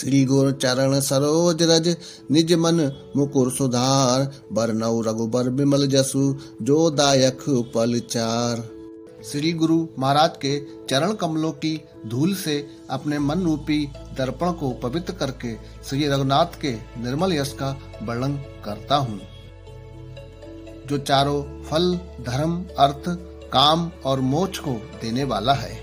श्री गुर चरण सरोज रज निज मन मुकुर सुधार। बरनऊ रघुबर बिमल जसु जो दायक पल चार। श्री गुरु महाराज के चरण कमलों की धूल से अपने मन रूपी दर्पण को पवित्र करके श्री रघुनाथ के निर्मल यश का वर्णन करता हूँ, जो चारों फल, धर्म, अर्थ, काम और मोक्ष को देने वाला है।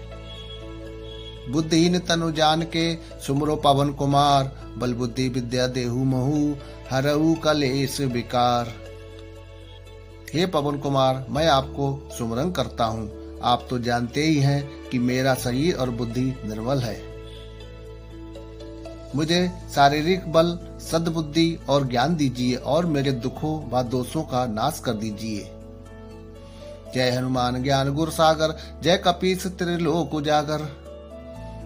बुद्धिहीन तनु जान के सुमरो पवन कुमार। बल बुद्धि विद्या देहु महु हरऊ कलेश विकार। हे पवन कुमार, मैं आपको सुमरन करता हूँ। आप तो जानते ही हैं कि मेरा शरीर और बुद्धि निर्मल है। मुझे शारीरिक बल, सद्बुद्धि और ज्ञान दीजिए और मेरे दुखों व दोषों का नाश कर दीजिए। जय हनुमान ज्ञान गुर सागर, जय कपीस त्रिलोक उजागर।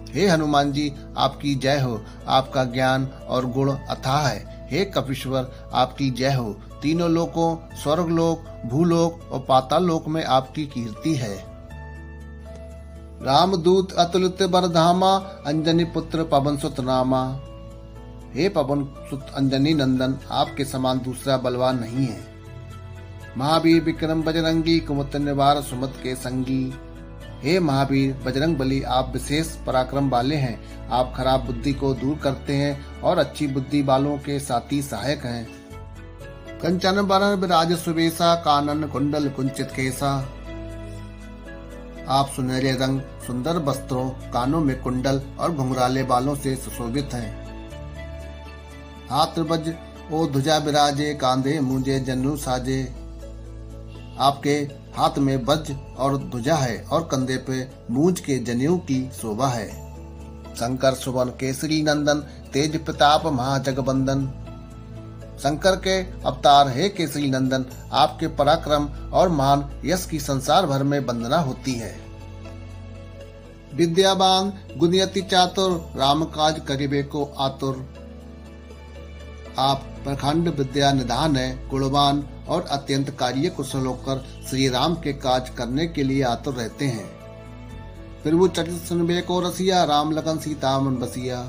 हे हनुमान जी, आपकी जय हो। आपका ज्ञान और गुण अथाह है। हे कपीश्वर, आपकी जय हो। तीनों लोकों, स्वर्गलोक, भूलोक और पाताल लोक में आपकी कीर्ति है। रामदूत अतुलित बरधामा, अंजनी पुत्र पवन सुत नामा। हे पवन सुत अंजनी नंदन, आपके समान दूसरा बलवान नहीं है। महावीर विक्रम बजरंगी, कुमत निवार सुमत के संगी। हे महावीर बजरंग बली, आप विशेष पराक्रम वाले हैं। आप खराब बुद्धि को दूर करते हैं और अच्छी बुद्धि वालों के साथी सहायक हैं। कंचन बरन विराज सुबेसा, कानन कुंडल कुंचित केसा। आप सुनहरे रंग, सुंदर वस्त्रों, कानों में कुंडल और घुंघराले बालों से सुशोभित हैं। हाथ बज ओ ध्वजा विराजे, कांधे मूंजे जन्नु साजे। आपके हाथ में वज्र और ध्वजा है और कंधे पे मूंज के जनेऊ की शोभा है। शंकर सुवन केसरी नंदन, तेज प्रताप महाजगबंदन। शंकर के अवतार हे केसरी नंदन, आपके पराक्रम और महान यश की संसार भर में वंदना होती है। विद्यावान गुणयति चातुर, राम काज करिबे को आतुर। आप प्रखंड विद्या निधान है, गुणवान और अत्यंत कार्य कुशल होकर श्री राम के काज करने के लिए आतुर रहते हैं। प्रभु चरित सुनबे को रसिया, राम लगन सीता मन बसिया।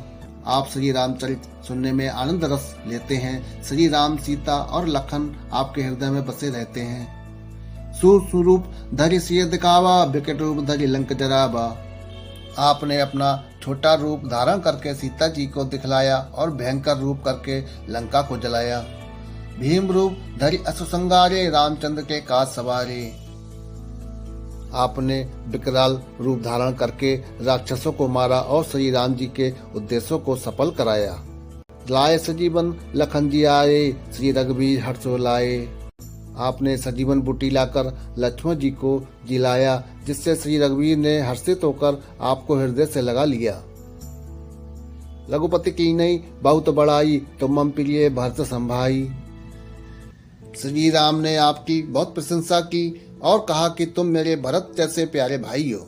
आप श्री रामचरित सुनने में आनंद रस लेते हैं। श्री राम, सीता और लखन आपके हृदय में बसे रहते हैं। स्वरूप धरि सिय दिखावा, विकट रूप धरि लंक जरावा। आपने अपना छोटा रूप धारण करके सीता जी को दिखलाया और भयंकर रूप करके लंका को जलाया। भीम रूप धरि असु संगारे, रामचंद्र के काज सवारे। आपने विकराल रूप धारण करके राक्षसों को मारा और श्री राम जी के उद्देश्यों को सफल कराया। लाए सजीवन लखन जी आए, श्री रघुवीर हर्ष लाए। आपने सजीवन बूटी लाकर लक्ष्मण जी को जिलाया, जिससे श्री रघुवीर ने हर्षित होकर आपको हृदय से लगा लिया। रघुपति की नहीं बहुत बड़ाई, तुम मम प्रिय भरत संभाई। श्री राम ने आपकी बहुत प्रशंसा की और कहा कि तुम मेरे भरत जैसे प्यारे भाई हो।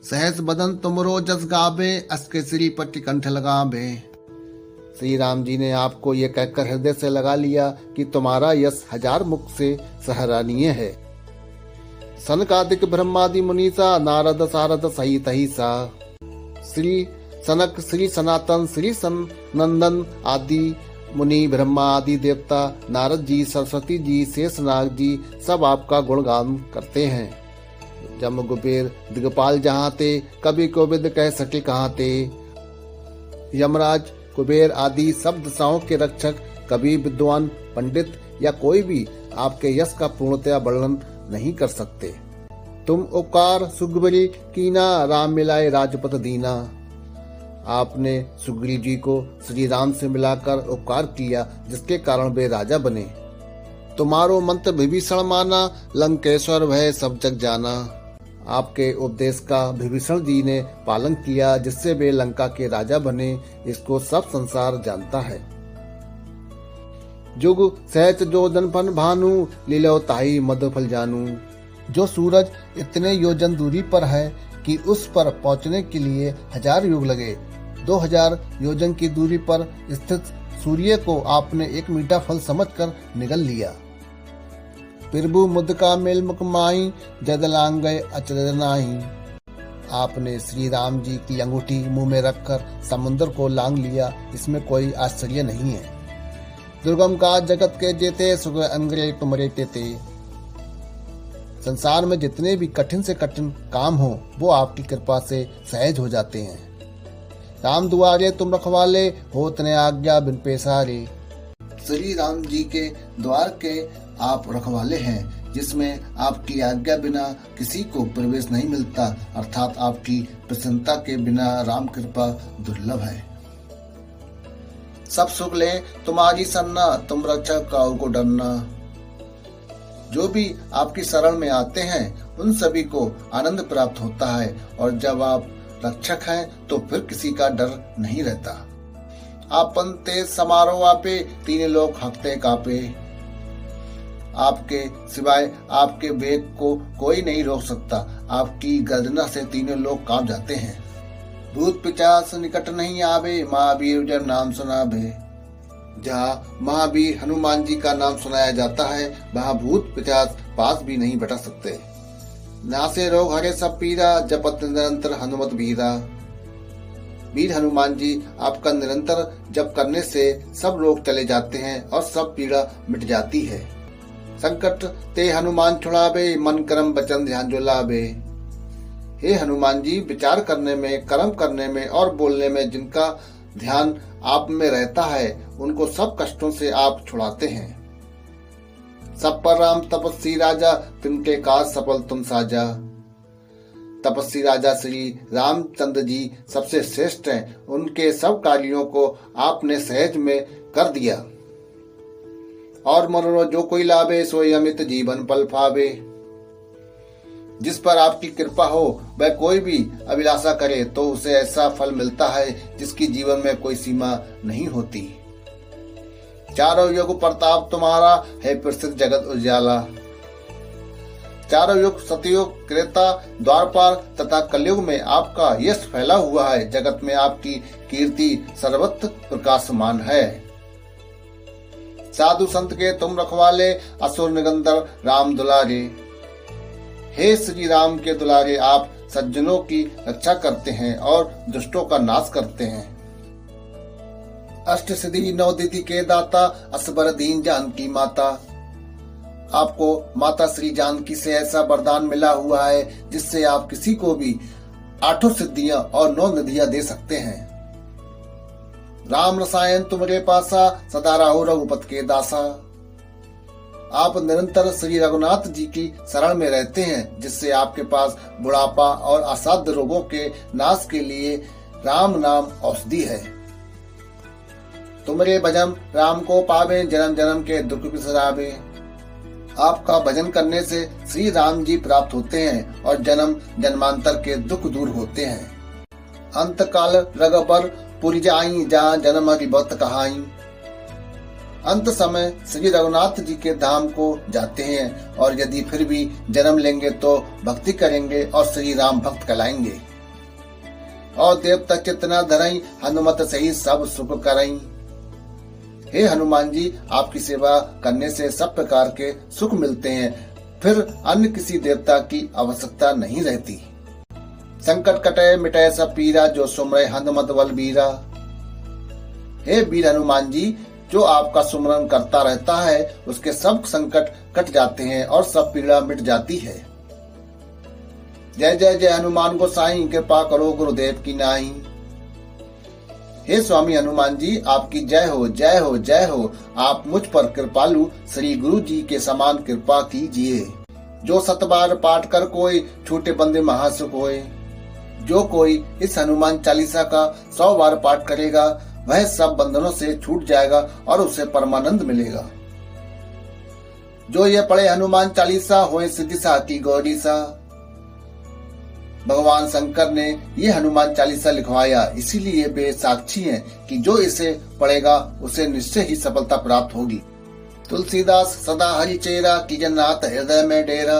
सहस बदन तुमरो जस गावे, अस केसरी पट्टी कंठ लगावे। श्री राम जी ने आपको ये कहकर हृदय से लगा लिया कि तुम्हारा यश हजार मुख से सराहनीय है। सनकादिक ब्रह्मादि मुनीसा, नारद सारद सहित सा। श्री सनक, श्री सनातन, श्री सनंदन आदि मुनि, ब्रह्मा आदि देवता, नारद जी, सरस्वती जी, शेषनाग जी सब आपका गुणगान करते हैं। जम कुबेर दिगपाल जहाँ ते, कभी कोविद कह सके कहाँ ते। यमराज, कुबेर आदि सब दिशाओं के रक्षक, कभी विद्वान, पंडित या कोई भी आपके यश का पूर्णतया वर्णन नहीं कर सकते। तुम उपकार सुग्रीव कीना, राम मिलाए राजपथ दीना। आपने सुग्रीव जी को श्री राम से मिलाकर उपकार किया, जिसके कारण वे राजा बने। तुम्हारो मंत्र विभीषण माना, लंकेश्वर भय सब जग जाना। आपके उपदेश का विभीषण जी ने पालन किया, जिससे वे लंका के राजा बने। इसको सब संसार जानता है। जुग सहज जो जनपन भानु, लीलो ताही मद फल जानू। जो सूरज इतने योजन दूरी पर है कि उस पर पहुंचने के लिए 1000 युग लगे, 2000 योजन की दूरी पर स्थित सूर्य को आपने एक मीठा फल समझकर निगल लिया। प्रभु मुद का मेल मुख माही, जदलांग गए अचरज नाही। आपने श्री राम जी की अंगूठी मुंह में रखकर समुद्र को लांग लिया, इसमें कोई आश्चर्य नहीं है। दुर्गम का जगत के जेते सुख अंग्रे तुमरे तेते। संसार में जितने भी कठिन से कठिन काम हो वो आपकी कृपा से सहज हो जाते हैं। राम दुआरे तुम रखवाले, होत ने आज्ञा बिन पेशारे। श्री राम जी के द्वार के आप रखवाले हैं, जिसमें आपकी आज्ञा बिना किसी को प्रवेश नहीं मिलता, अर्थात आपकी प्रसन्नता के बिना राम कृपा दुर्लभ है। सब सुख ले तुम्हारी सन्ना, तुम रक्षक काऊ को डरना। जो भी आपकी शरण में आते हैं उन सभी को आनंद प्राप्त होता है, और जब आप रक्षक हैं तो फिर किसी का डर नहीं रहता। आपन तेज समारोह आपे, तीन लोग हकते कापे। आपके सिवाय आपके वेग को कोई नहीं रोक सकता, आपकी गर्जना से तीनों लोग कांप जाते हैं। भूत पिशाच निकट नहीं आवे, महावीर जब नाम सुनावे। जहाँ महावीर हनुमान जी का नाम सुनाया जाता है वहाँ भूत पिशाच पास भी नहीं बैठा सकते। नासे रोग हरे सब पीरा, जपत निरंतर हनुमत बीरा। वीर हनुमान जी आपका निरंतर जप करने से सब रोग चले जाते हैं और सब पीड़ा मिट जाती है। संकट ते हनुमान छुड़ावे, मन कर्म वचन ध्यान जो लावे। हे हनुमान जी, विचार करने में, कर्म करने में और बोलने में जिनका ध्यान आप में रहता है उनको सब कष्टों से आप छुड़ाते हैं। सब पर राम तपस्वी राजा, तिनके काज सफल तुम साजा। तपस्वी राजा श्री रामचंद्र जी सबसे श्रेष्ठ हैं, उनके सब कार्यों को आपने सहज में कर दिया। और मनो जो कोई लाभे, सोई अमित जीवन पल पावे। जिस पर आपकी कृपा हो वह कोई भी अभिलाषा करे तो उसे ऐसा फल मिलता है जिसकी जीवन में कोई सीमा नहीं होती। चारों युग प्रताप तुम्हारा है, प्रसिद्ध जगत उजाला। चारों युग सतयुग, त्रेता, द्वापर तथा कलयुग में आपका यश फैला हुआ है। जगत में आपकी कीर्ति सर्वत्र प्रकाशमान है। साधु संत के तुम रखवाले, असुर निरंतर राम दुलारे। हे श्री राम के दुलारे, आप सज्जनों की रक्षा करते हैं और दुष्टों का नाश करते हैं। अष्ट सिद्धि नौ निधि के दाता, असबर दीन जानकी माता। आपको माता श्री जानकी से ऐसा वरदान मिला हुआ है जिससे आप किसी को भी 8 सिद्धियां और 9 निधियां दे सकते हैं। राम रसायन तुम्हारे पासा, सदा रहो रघुपत के दासा। आप निरंतर श्री रघुनाथ जी की शरण में रहते हैं, जिससे आपके पास बुढ़ापा और असाध्य रोगों के नाश के लिए राम नाम औषधि है। तुम्हारे भजन राम को पावे, जन्म जन्म के दुख बिसरावे। आपका भजन करने से श्री राम जी प्राप्त होते हैं और जन्म जन्मांतर के दुख दूर होते हैं। अंत काल रघुबर पुरी जाई, जहाँ जन्म हरिभक्त कहाई। अंत समय श्री रघुनाथ जी के धाम को जाते हैं और यदि फिर भी जन्म लेंगे तो भक्ति करेंगे और श्री राम भक्त कहलाएंगे। और देवता चितना धरई, हनुमत सही सब सुख करई। हे हनुमान जी, आपकी सेवा करने से सब प्रकार के सुख मिलते हैं, फिर अन्य किसी देवता की आवश्यकता नहीं रहती। संकट कटे मिटे सब पीरा, जो सुमरे हनुमत बल बीरा। हे वीर हनुमान जी, जो आपका सुमरन करता रहता है उसके सब संकट कट जाते हैं और सब पीड़ा मिट जाती है। जय जय जय हनुमान गोसाई, कृपा करो गुरुदेव की नाई। हे स्वामी हनुमान जी, आपकी जय हो जय हो जय हो। आप मुझ पर कृपालु श्री गुरु जी के समान कृपा कीजिए। जो 7 बार पाठ कर कोई, छूटे बंदे महासुख होए। जो कोई इस हनुमान चालीसा का 100 बार पाठ करेगा वह सब बंधनों से छूट जाएगा और उसे परमानंद मिलेगा। जो ये पढ़े हनुमान चालीसा, होए सिद्धि सा की गौरी सा। भगवान शंकर ने ये हनुमान चालीसा लिखवाया, इसीलिए वे साक्षी हैं कि जो इसे पढ़ेगा उसे निश्चय ही सफलता प्राप्त होगी। तुलसीदास सदा हरि चेरा, कीजन नाथ हृदय में डेरा।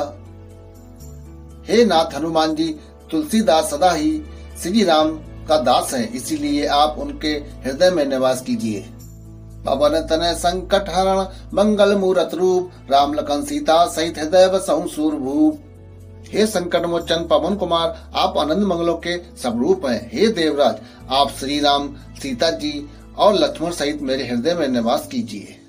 हे नाथ हनुमान जी, तुलसीदास सदा ही श्री राम का दास है, इसीलिए आप उनके हृदय में निवास कीजिए। पवन तनय संकट हरण, मंगल मूरत रूप। राम लखन सीता सहित हृदय बसहु सूरभूप। हे संकट मोचन पवन कुमार, आप आनंद मंगलों के स्वरूप हैं। हे देवराज, आप श्री राम, सीता जी और लक्ष्मण सहित मेरे हृदय में निवास कीजिए।